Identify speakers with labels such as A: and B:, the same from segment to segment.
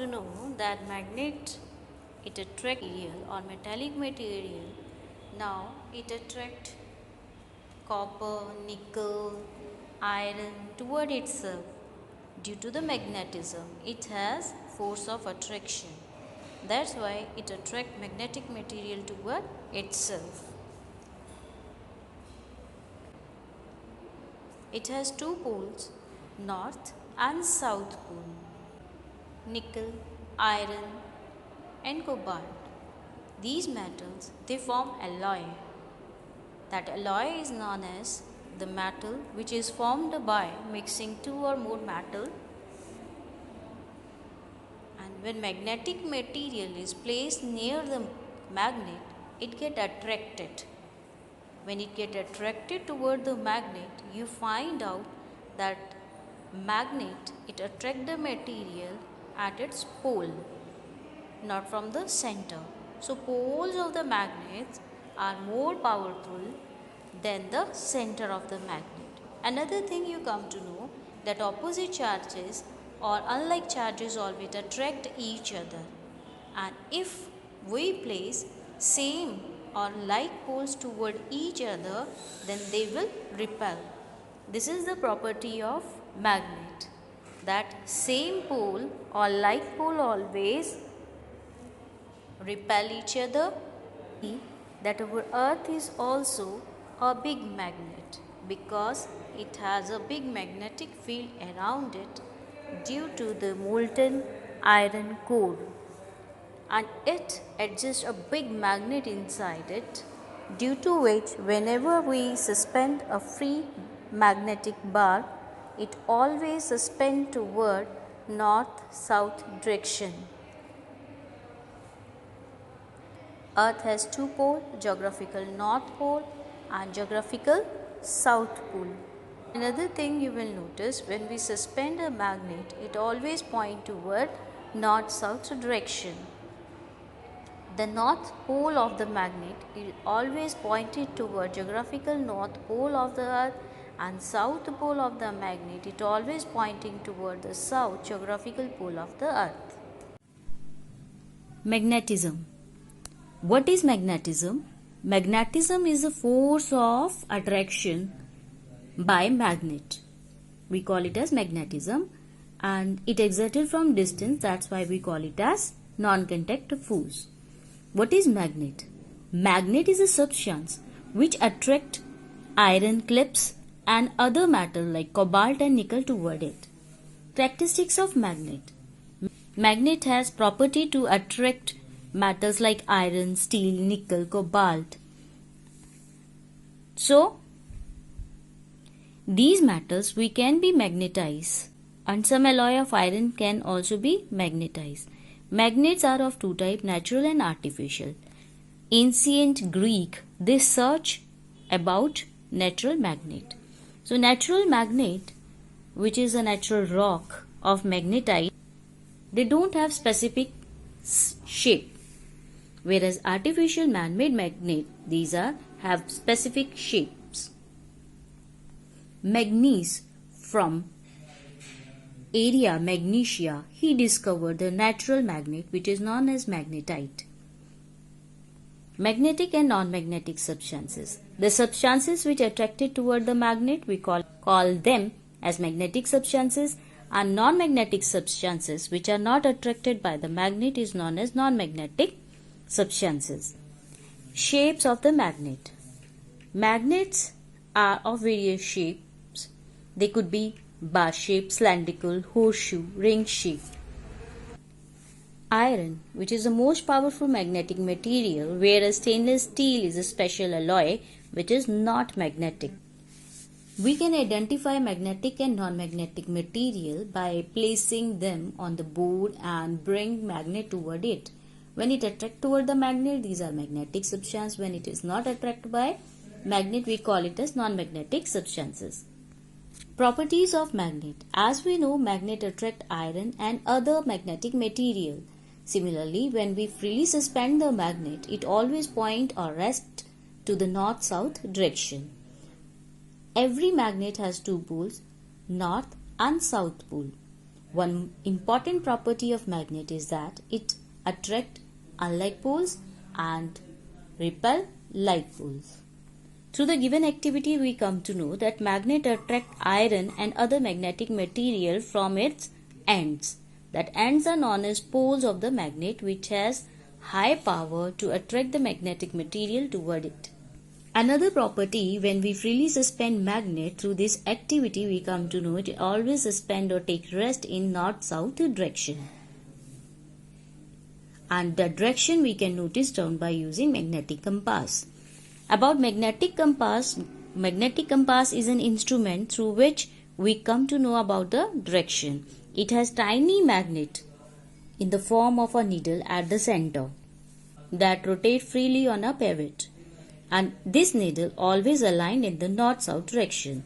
A: to know that magnet, it attracts material or metallic material. Now it attracts copper, nickel, iron toward itself due to the magnetism. It has force of attraction. That's why it attracts magnetic material toward itself. It has two poles, north and south pole, nickel, iron and cobalt. These metals, they form alloy. That alloy is known as the metal which is formed by mixing two or more metal, and when magnetic material is placed near the magnet, it gets attracted. When it gets attracted toward the magnet, you find out that magnet, it attracts the material at its pole, not from the center. So poles of the magnets are more powerful than the center of the magnet. Another thing you come to know that opposite charges or unlike charges always attract each other, and if we place same or like poles toward each other, then they will repel. This is the property of magnet, that same pole or like pole always repel each other. That our earth is also a big magnet because it has a big magnetic field around it due to the molten iron core, and it adjusts a big magnet inside it, due to which whenever we suspend a free magnetic bar, it always suspends toward north-south direction. Earth has two poles, geographical North Pole and geographical South Pole. Another thing you will notice, when we suspend a magnet, it always points toward north-south direction. The north pole of the magnet is always pointed toward geographical north pole of the earth, and south pole of the magnet, it always pointing toward the south geographical pole of the earth. Magnetism. What is magnetism? Magnetism is the force of attraction by magnet. We call it as magnetism, and it exerted from distance. That's why we call it as non-contact force. What is magnet? Magnet is a substance which attract iron clips and other metal like cobalt and nickel toward it. Characteristics of magnet. Magnet has property to attract metals like iron, steel, nickel, cobalt. So, these metals we can be magnetized, and some alloy of iron can also be magnetized. Magnets are of two types, natural and artificial. Ancient Greek, they search about natural magnet. So, natural magnet, which is a natural rock of magnetite, they don't have specific shape. Whereas artificial man-made magnet, these have specific shapes. Magnese from area Magnesia, he discovered the natural magnet which is known as magnetite. Magnetic and non-magnetic substances. The substances which attracted toward the magnet, we call them as magnetic substances, and non-magnetic substances which are not attracted by the magnet is known as non-magnetic substances. Shapes of the magnet. Magnets are of various shapes. They could be bar shape, cylindrical, horseshoe, ring shape. Iron, which is the most powerful magnetic material, whereas stainless steel is a special alloy which is not magnetic. We can identify magnetic and non-magnetic material by placing them on the board and bring magnet toward it. When it attracts toward the magnet, these are magnetic substances. When it is not attracted by magnet, we call it as non-magnetic substances. Properties of magnet. As we know, magnet attract iron and other magnetic material. Similarly, when we freely suspend the magnet, it always point or rest to the north-south direction. Every magnet has two poles, north and south pole. One important property of magnet is that it attracts unlike poles and repel like poles. Through the given activity, we come to know that magnet attract iron and other magnetic material from its ends. That ends are known as poles of the magnet, which has high power to attract the magnetic material toward it. Another property, when we freely suspend magnet through this activity, we come to know it always suspend or take rest in north-south direction. And the direction we can notice down by using magnetic compass. About magnetic compass is an instrument through which we come to know about the direction. It has tiny magnet in the form of a needle at the center that rotate freely on a pivot, and this needle always aligned in the north-south direction.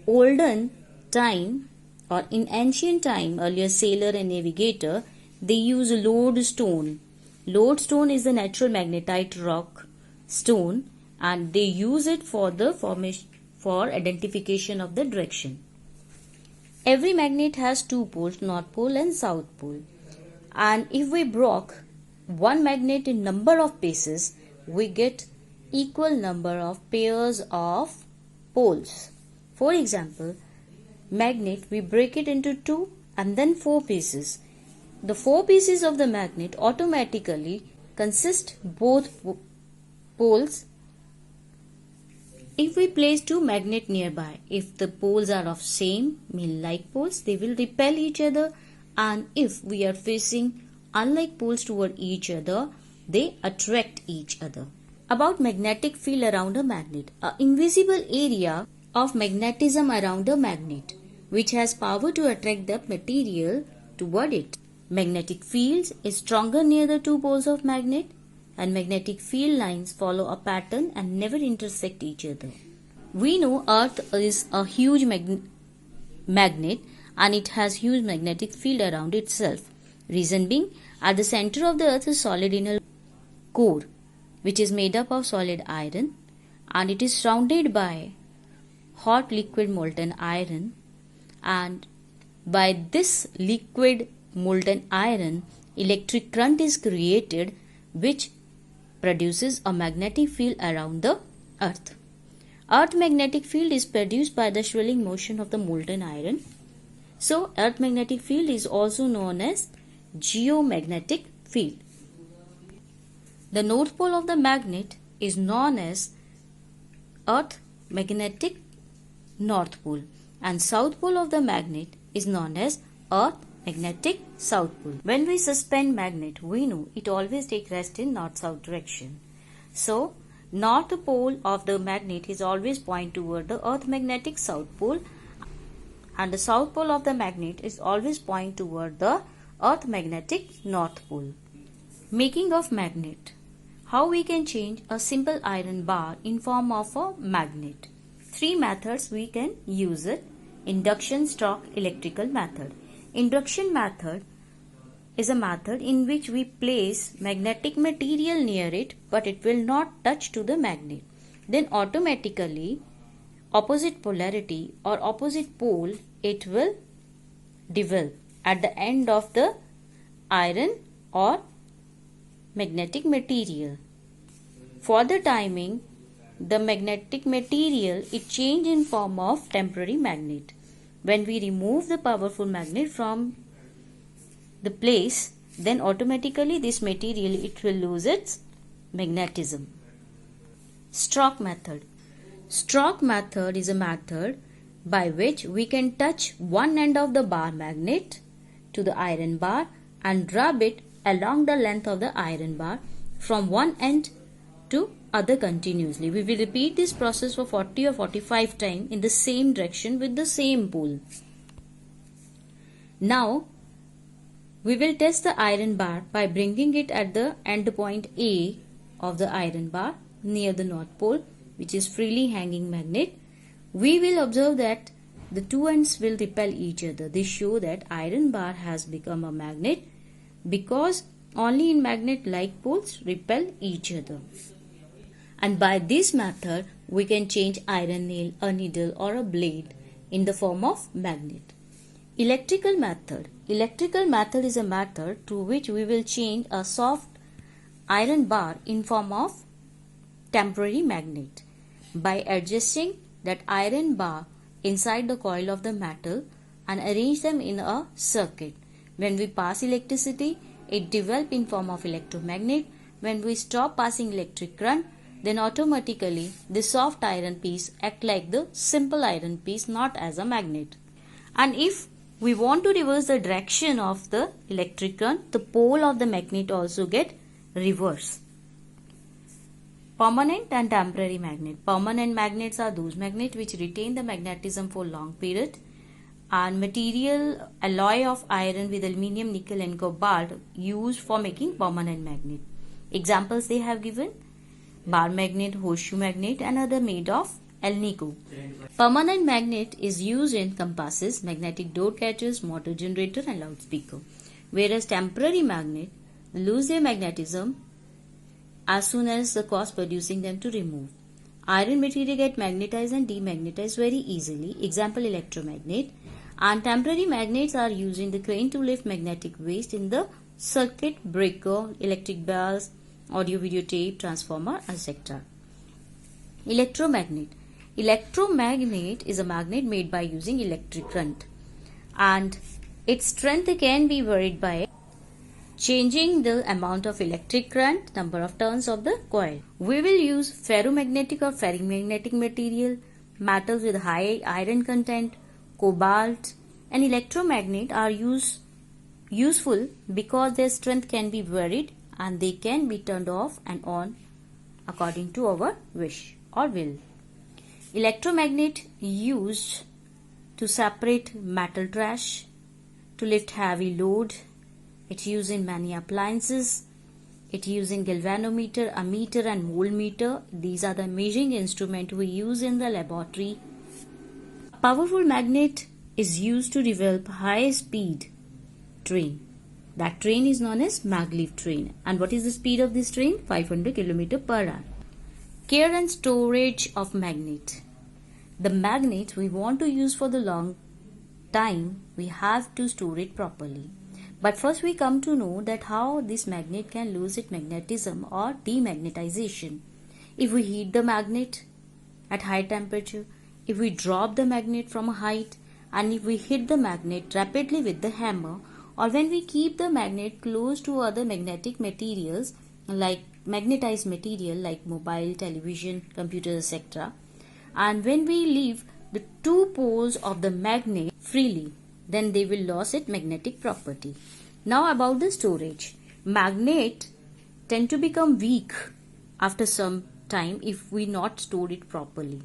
A: Olden time, or in ancient time, earlier sailor and navigator, they use lodestone. Lodestone is a natural magnetite rock stone, and they use it for the for identification of the direction. Every magnet has two poles, north pole and south pole. And if we broke one magnet in number of pieces, we get equal number of pairs of poles. For example, magnet, we break it into 2 and then 4 pieces. The 4 pieces of the magnet automatically consist both poles. If we place 2 magnets nearby, if the poles are of same, mean like poles, they will repel each other, and if we are facing unlike poles toward each other, they attract each other. About magnetic field around a magnet, an invisible area of magnetism around a magnet, which has power to attract the material toward it. Magnetic fields is stronger near the 2 poles of magnet, and magnetic field lines follow a pattern and never intersect each other. We know Earth is a huge magnet and it has huge magnetic field around itself. Reason being, at the center of the Earth is solid inner core, which is made up of solid iron, and it is surrounded by hot liquid molten iron, and by this liquid molten iron, electric current is created, which produces a magnetic field around the Earth. Earth magnetic field is produced by the swirling motion of the molten iron. So, Earth magnetic field is also known as geomagnetic field. The north pole of the magnet is known as Earth magnetic north pole, and south pole of the magnet is known as Earth magnetic south pole. When we suspend magnet, we know it always takes rest in north-south direction. So, north pole of the magnet is always point toward the Earth magnetic south pole, and the south pole of the magnet is always point toward the Earth magnetic north pole. Making of magnet. How we can change a simple iron bar in form of a magnet. 3 methods we can use it. Induction, stroke, electrical method. Induction method is a method in which we place magnetic material near it, but it will not touch to the magnet. Then automatically opposite polarity or opposite pole, it will develop at the end of the iron or magnetic material. For the timing, the magnetic material it change in form of temporary magnet. When we remove the powerful magnet from the place, then automatically this material it will lose its magnetism. Stroke method. Stroke method is a method by which we can touch one end of the bar magnet to the iron bar and rub it along the length of the iron bar from one end to other continuously. We will repeat this process for 40 or 45 times in the same direction with the same pole. Now, we will test the iron bar by bringing it at the end point A of the iron bar near the north pole, which is freely hanging magnet. We will observe that the 2 ends will repel each other. This shows that iron bar has become a magnet because only in magnet like poles repel each other. And by this method, we can change iron nail, a needle or a blade in the form of magnet. Electrical method. Electrical method is a method through which we will change a soft iron bar in form of temporary magnet by adjusting that iron bar inside the coil of the metal and arrange them in a circuit. When we pass electricity, it develops in form of electromagnet. When we stop passing electric current, then automatically the soft iron piece act like the simple iron piece, not as a magnet. And if we want to reverse the direction of the electric current, the pole of the magnet also get reversed. Permanent and temporary magnet. Permanent magnets are those magnets which retain the magnetism for long period, and material alloy of iron with aluminium, nickel and cobalt used for making permanent magnet. Examples they have given: bar magnet, horseshoe magnet and other made of alnico. Permanent magnet is used in compasses, magnetic door catchers, motor generator and loudspeaker. Whereas temporary magnet lose their magnetism as soon as the cause producing them to remove. Iron material get magnetized and demagnetized very easily. Example, electromagnet. And temporary magnets are used in the crane to lift magnetic waste in the circuit breaker, electric bells, audio video tape, transformer, etc. Electromagnet. Electromagnet is a magnet made by using electric current, and its strength can be varied by changing the amount of electric current, number of turns of the coil. We will use ferromagnetic or ferrimagnetic material, metals with high iron content, cobalt, and electromagnet are useful because their strength can be varied and they can be turned off and on according to our wish or will. Electromagnet used to separate metal trash, to lift heavy load. It's used in many appliances. It's used in galvanometer, ammeter and voltmeter. These are the measuring instruments we use in the laboratory. A powerful magnet is used to develop high speed train. That train is known as maglev train. And what is the speed of this train? 500 km per hour. Care and storage of magnet. The magnet we want to use for the long time, we have to store it properly. But first we come to know that how this magnet can lose its magnetism or demagnetization. If we heat the magnet at high temperature, if we drop the magnet from a height, and if we hit the magnet rapidly with the hammer, or when we keep the magnet close to other magnetic materials like magnetized material like mobile, television, computers, etc. And when we leave the two poles of the magnet freely, then they will lose its magnetic property. Now about the storage. Magnet tend to become weak after some time if we not store it properly.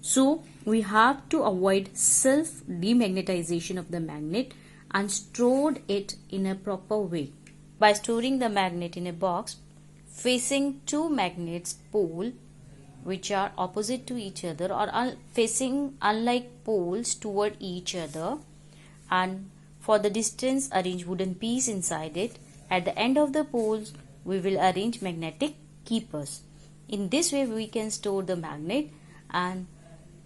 A: So we have to avoid self demagnetization of the magnet and store it in a proper way. By storing the magnet in a box facing two magnets pole which are opposite to each other or facing unlike poles toward each other, and for the distance arrange wooden piece inside it. At the end of the poles we will arrange magnetic keepers. In this way we can store the magnet and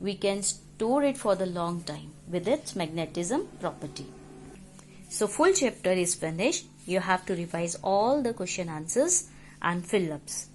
A: we can store it for the long time with its magnetism property. So full chapter is finished. You have to revise all the question answers and fill ups.